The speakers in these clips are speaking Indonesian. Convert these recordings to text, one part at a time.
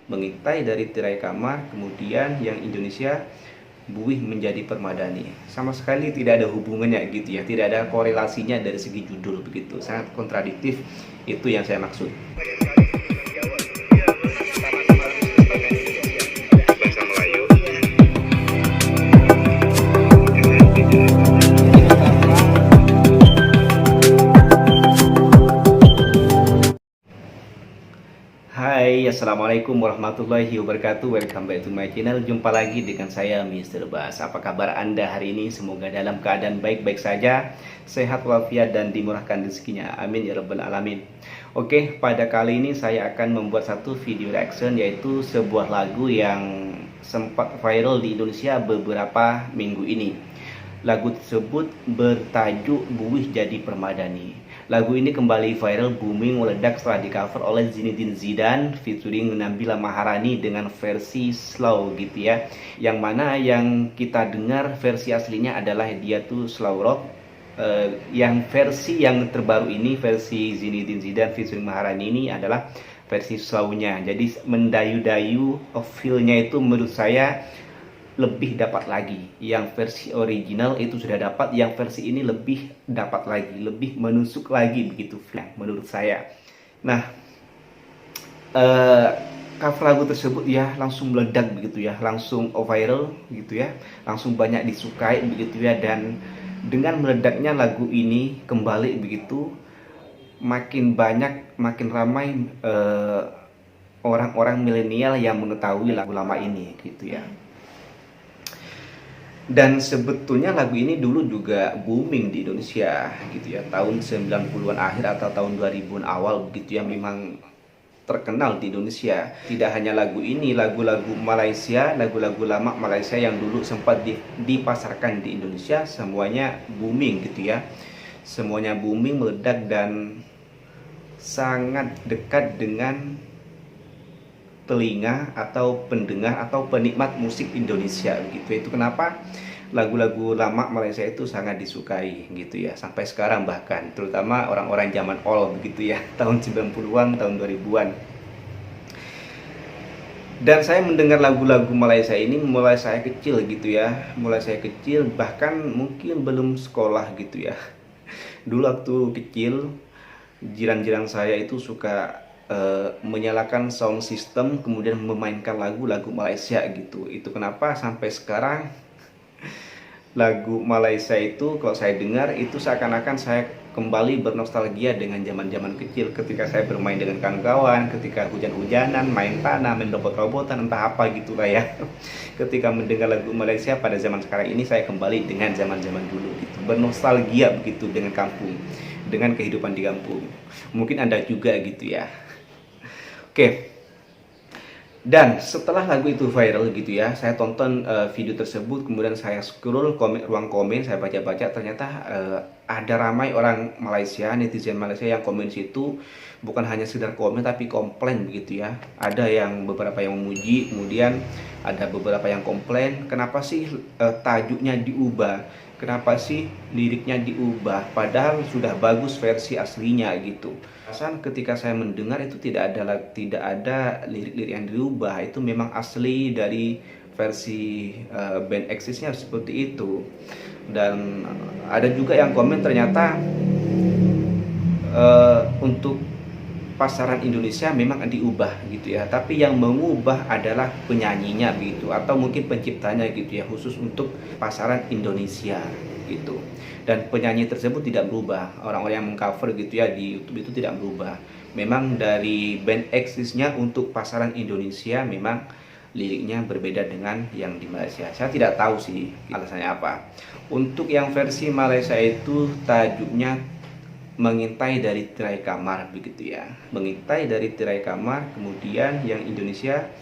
mengintai dari tirai kamar, kemudian yang Indonesia buih menjadi permadani. Sama sekali tidak ada hubungannya gitu ya, tidak ada korelasinya dari segi judul begitu, sangat kontradiktif. Itu yang saya maksud. Hai, assalamualaikum warahmatullahi wabarakatuh. Welcome back to my channel. Jumpa lagi dengan saya Mr. Bas. Apa kabar Anda hari ini? Semoga dalam keadaan baik-baik saja, sehat walafiat dan dimurahkan rezekinya. Amin ya rabbal alamin. Oke, pada kali ini saya akan membuat satu video reaction, yaitu sebuah lagu yang sempat viral di Indonesia beberapa minggu ini. Lagu tersebut bertajuk Buih Jadi Permadani. Lagu ini kembali viral, booming, meledak setelah di cover oleh Zinedine Zidane featuring Nabila Maharani dengan versi slow gitu ya. Yang mana yang kita dengar versi aslinya adalah dia tuh slow rock. Yang versi yang terbaru ini, versi Zinedine Zidane featuring Maharani ini adalah versi slownya. Jadi mendayu-dayu, feel-nya itu menurut saya lebih dapat lagi. Yang versi original itu sudah dapat, yang versi ini lebih dapat lagi, lebih menusuk lagi begitu menurut saya. Nah, cover lagu tersebut ya langsung meledak begitu ya, langsung viral gitu ya, langsung banyak disukai begitu ya. Dan dengan meledaknya lagu ini kembali begitu, makin banyak, makin ramai orang-orang milenial yang mengetahui lagu lama ini gitu ya. Dan sebetulnya lagu ini dulu juga booming di Indonesia gitu ya, tahun 90-an akhir atau tahun 2000-an awal begitu ya, memang terkenal di Indonesia. Tidak hanya lagu ini, lagu-lagu Malaysia, lagu-lagu lama Malaysia yang dulu sempat dipasarkan di Indonesia, semuanya booming gitu ya. Semuanya booming, meledak dan sangat dekat dengan telinga atau pendengar atau penikmat musik Indonesia gitu. Itu kenapa lagu-lagu lama Malaysia itu sangat disukai gitu ya, sampai sekarang bahkan, terutama orang-orang zaman old begitu ya, tahun 90-an, tahun 2000-an. Dan saya mendengar lagu-lagu Malaysia ini mulai saya kecil gitu ya, mulai saya kecil, bahkan mungkin belum sekolah gitu ya. Dulu waktu kecil, jiran-jiran saya itu suka menyalakan sound system, kemudian memainkan lagu-lagu Malaysia gitu. Itu kenapa sampai sekarang lagu Malaysia itu kalau saya dengar itu seakan-akan saya kembali bernostalgia dengan zaman-zaman kecil, ketika saya bermain dengan kawan-kawan, ketika hujan-hujanan, main tanah, main robot-robotan, entah apa gitu lah ya. Ketika mendengar lagu Malaysia pada zaman sekarang ini, saya kembali dengan zaman-zaman dulu gitu, bernostalgia begitu dengan kampung, dengan kehidupan di kampung. Mungkin Anda juga gitu ya. Oke, dan setelah lagu itu viral gitu ya, saya tonton video tersebut, kemudian saya scroll ruang komen, saya baca-baca, ternyata ada ramai orang Malaysia, netizen Malaysia yang komen situ, bukan hanya sekedar komen tapi komplain begitu ya. Ada yang beberapa yang memuji, kemudian ada beberapa yang komplain, kenapa sih tajuknya diubah, kenapa sih liriknya diubah, padahal sudah bagus versi aslinya gitu. Ketika saya mendengar itu tidak ada lirik-lirik yang diubah, itu memang asli dari versi band Axis-nya seperti itu. Dan ada juga yang komen ternyata untuk pasaran Indonesia memang diubah gitu ya, tapi yang mengubah adalah penyanyinya gitu, atau mungkin penciptanya gitu ya, khusus untuk pasaran Indonesia gitu. Dan penyanyi tersebut tidak berubah, orang-orang yang mengcover gitu ya di YouTube itu tidak berubah. Memang dari band Axis-nya untuk pasaran Indonesia memang liriknya berbeda dengan yang di Malaysia. Saya tidak tahu sih alasannya apa. Untuk yang versi Malaysia itu tajuknya Mengintai dari Tirai Kamar begitu ya. Mengintai dari tirai kamar, kemudian yang Indonesia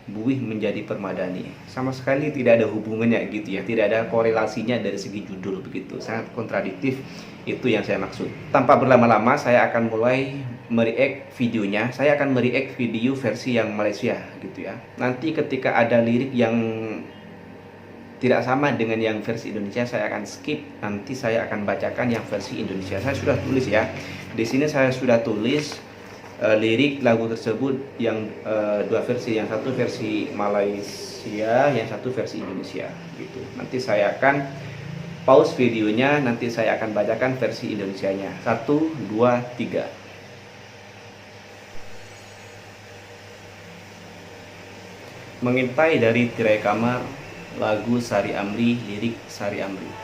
buih menjadi permadani. Sama sekali tidak ada hubungannya gitu ya, tidak ada korelasinya dari segi judul begitu, sangat kontradiktif. Itu yang saya maksud. Tanpa berlama-lama, saya akan mulai mereact videonya. Saya akan mereact video versi yang Malaysia gitu ya. Nanti ketika ada lirik yang tidak sama dengan yang versi Indonesia, saya akan skip. Nanti saya akan bacakan yang versi Indonesia. Saya sudah tulis ya. Di sini saya sudah tulis lirik lagu tersebut yang dua versi, yang satu versi Malaysia, yang satu versi Indonesia gitu. Nanti saya akan pause videonya, nanti saya akan bacakan versi Indonesianya. 1, 2, 3. Mengintai dari tirai kamar, lagu Sari Amri, lirik Sari Amri.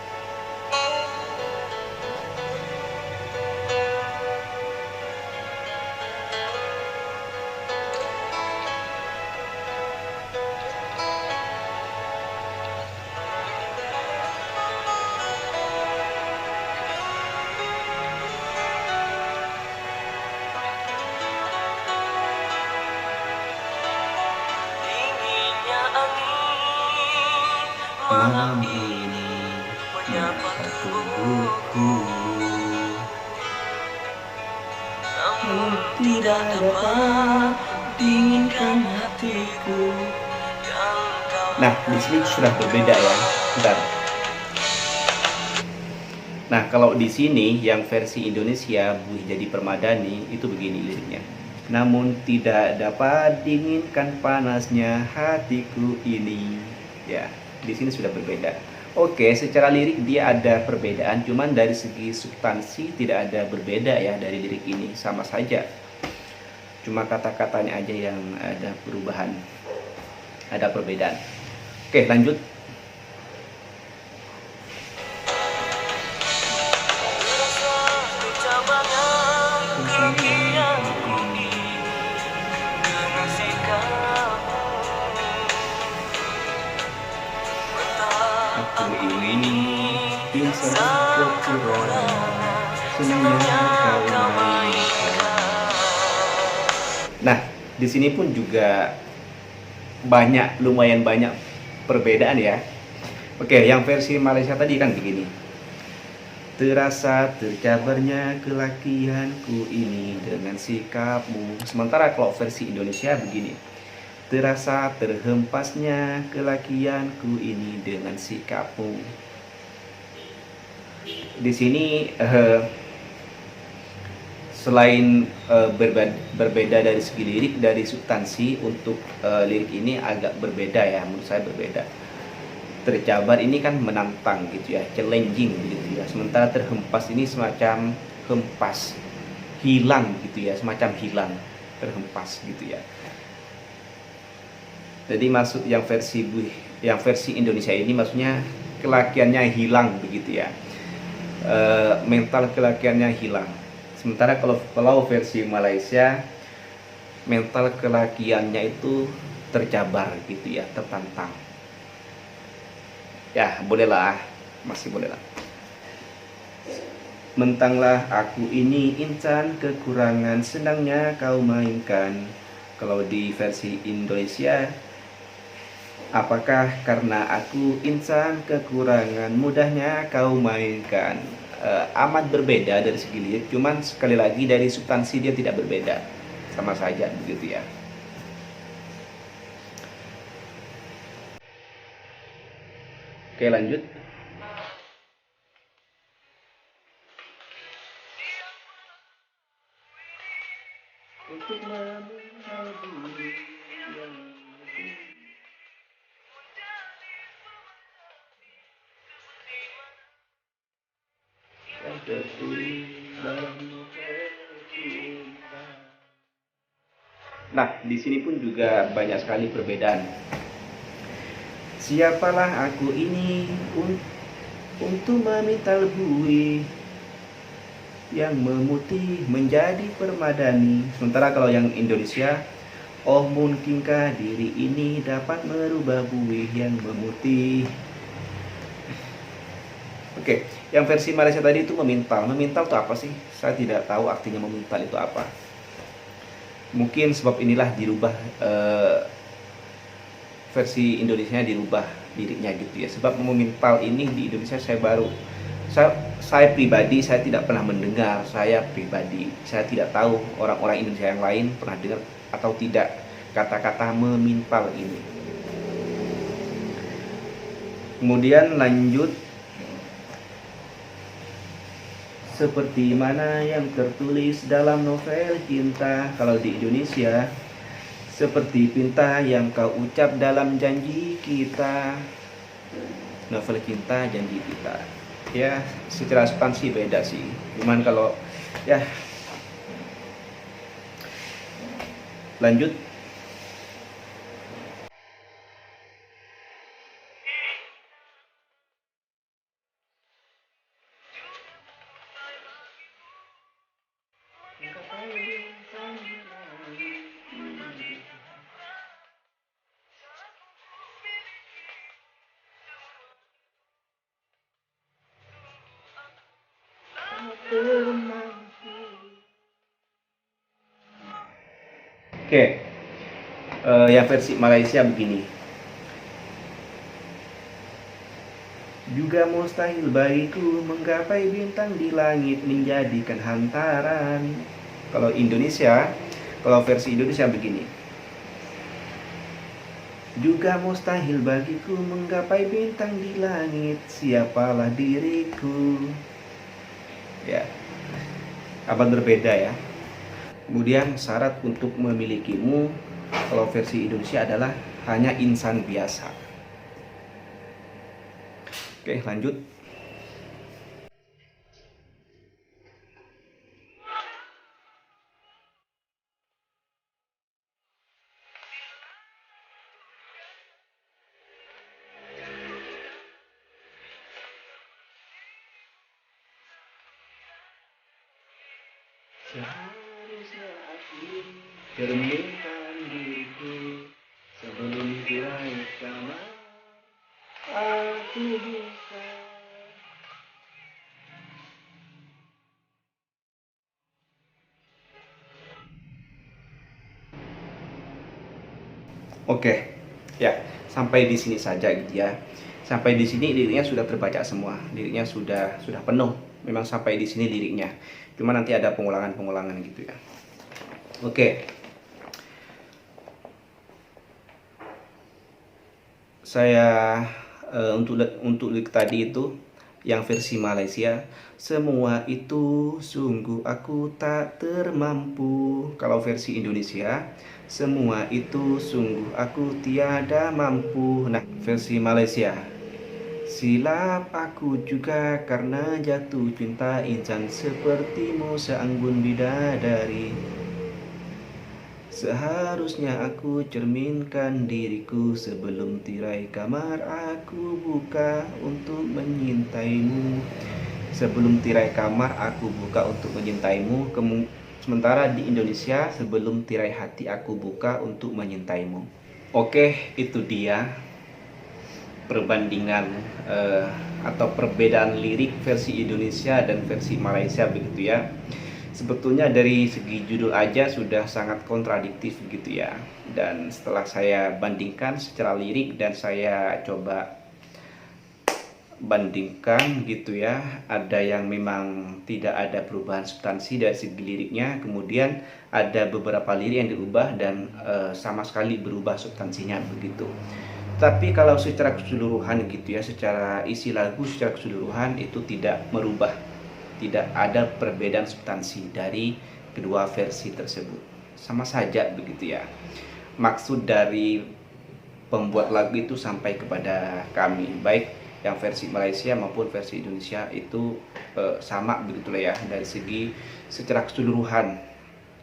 Malam ini menyapa tubuhku, namun tidak dapat dinginkan hatiku. Nah, di sini sudah berbeda ya. Bentar. Nah, kalau di sini yang versi Indonesia Buih Jadi Permadani itu begini liriknya. Namun tidak dapat dinginkan panasnya hatiku ini. Ya, di sini sudah berbeda. Oke, secara lirik dia ada perbedaan, cuman dari segi substansi tidak ada berbeda ya dari lirik ini, sama saja. Cuma kata-katanya aja yang ada perubahan, ada perbedaan. Oke, lanjut. Aku ini insan kekurangan, senangnya kau mainkan. Nah, di sini pun juga lumayan banyak perbedaan ya. Oke, yang versi Malaysia tadi kan begini. Terasa tercabarnya kelakianku ini dengan sikapmu. Sementara kalau versi Indonesia begini. Terasa terhempasnya kelakianku ini dengan sikapmu. Di sini selain berbeda dari segi lirik, dari substansi, untuk lirik ini agak berbeda ya, menurut saya berbeda. Tercabar ini kan menantang gitu ya, challenging gitu ya. Sementara terhempas ini semacam hempas, hilang gitu ya, semacam hilang, terhempas gitu ya. Jadi maksud yang versi Indonesia ini maksudnya kelakiannya hilang begitu ya, mental kelakiannya hilang. Sementara kalau versi Malaysia, mental kelakiannya itu tercabar gitu ya, tertantang. Ya bolehlah, masih bolehlah. Mentanglah aku ini insan kekurangan, senangnya kau mainkan. Kalau di versi Indonesia, apakah karena aku insan kekurangan, mudahnya kau mainkan. Amat berbeda dari segi lirik, cuman sekali lagi dari substansi dia tidak berbeda, sama saja begitu ya. Oke, lanjut. Untuk nah, di sini pun juga banyak sekali perbedaan. Siapalah aku ini untuk meminta buih yang memutih menjadi permadani. Sementara kalau yang Indonesia, oh mungkinkah diri ini dapat merubah buih yang memutih. Oke, yang versi Malaysia tadi itu memintal. Memintal itu apa sih? Saya tidak tahu artinya memintal itu apa. Mungkin sebab inilah dirubah versi Indonesia, dirubah liriknya gitu ya. Sebab memintal ini di Indonesia saya pribadi saya tidak pernah mendengar. Saya tidak tahu orang-orang Indonesia yang lain pernah dengar atau tidak kata-kata memintal ini. Kemudian lanjut, seperti mana yang tertulis dalam novel cinta. Kalau di Indonesia, seperti pinta yang kau ucap dalam janji kita. Novel cinta, janji kita. Ya, secara substansi beda sih. Cuman kalau ya lanjut. Oke, yang versi Malaysia begini. Juga mustahil bagiku menggapai bintang di langit menjadikan hantaran. Kalau Indonesia, kalau versi Indonesia begini. Juga mustahil bagiku menggapai bintang di langit, siapalah diriku. Ya, apa berbeda ya. Kemudian syarat untuk memilikimu, kalau versi Indonesia adalah hanya insan biasa. Oke, lanjut. Seharusnya aku cerminkan diriku sebelum tirai kamar aku buka. Oke, ya sampai di sini saja gitu ya. Sampai di sini liriknya sudah terbaca semua, liriknya sudah penuh. Memang sampai di sini liriknya. Cuma nanti ada pengulangan gitu ya. Oke. Saya untuk lirik tadi itu yang versi Malaysia, semua itu sungguh aku tak termampu. Kalau versi Indonesia, semua itu sungguh aku tiada mampu. Nah, versi Malaysia, silap aku juga karena jatuh cinta insan sepertimu seanggun bidadari. Seharusnya aku cerminkan diriku sebelum tirai kamar aku buka untuk menyintaimu. Sebelum tirai kamar aku buka untuk menyintaimu. Sementara di Indonesia, sebelum tirai hati aku buka untuk menyintaimu. Oke, itu dia perbandingan atau perbedaan lirik versi Indonesia dan versi Malaysia begitu ya. Sebetulnya dari segi judul aja sudah sangat kontradiktif gitu ya. Dan setelah saya bandingkan secara lirik dan saya coba bandingkan gitu ya, ada yang memang tidak ada perubahan substansi dari segi liriknya, kemudian ada beberapa lirik yang diubah dan sama sekali berubah substansinya begitu. Tapi kalau secara keseluruhan gitu ya, secara isi lagu secara keseluruhan itu tidak merubah, tidak ada perbedaan substansi dari kedua versi tersebut. Sama saja begitu ya. Maksud dari pembuat lagu itu sampai kepada kami, baik yang versi Malaysia maupun versi Indonesia itu sama begitulah ya, dari segi secara keseluruhan,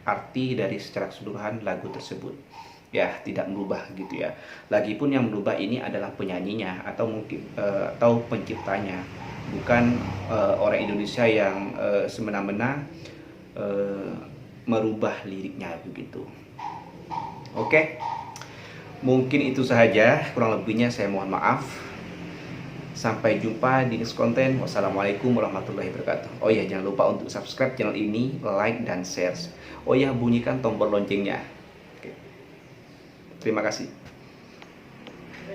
arti dari secara keseluruhan lagu tersebut ya tidak merubah gitu ya. Lagipun yang merubah ini adalah penyanyinya atau mungkin atau penciptanya, bukan orang Indonesia yang semena-mena merubah liriknya begitu. Oke, mungkin itu saja, kurang lebihnya saya mohon maaf. Sampai jumpa di next konten. Wassalamualaikum warahmatullahi wabarakatuh. Oh ya, jangan lupa untuk subscribe channel ini, like dan share. Oh ya, bunyikan tombol loncengnya. Oke. Terima kasih.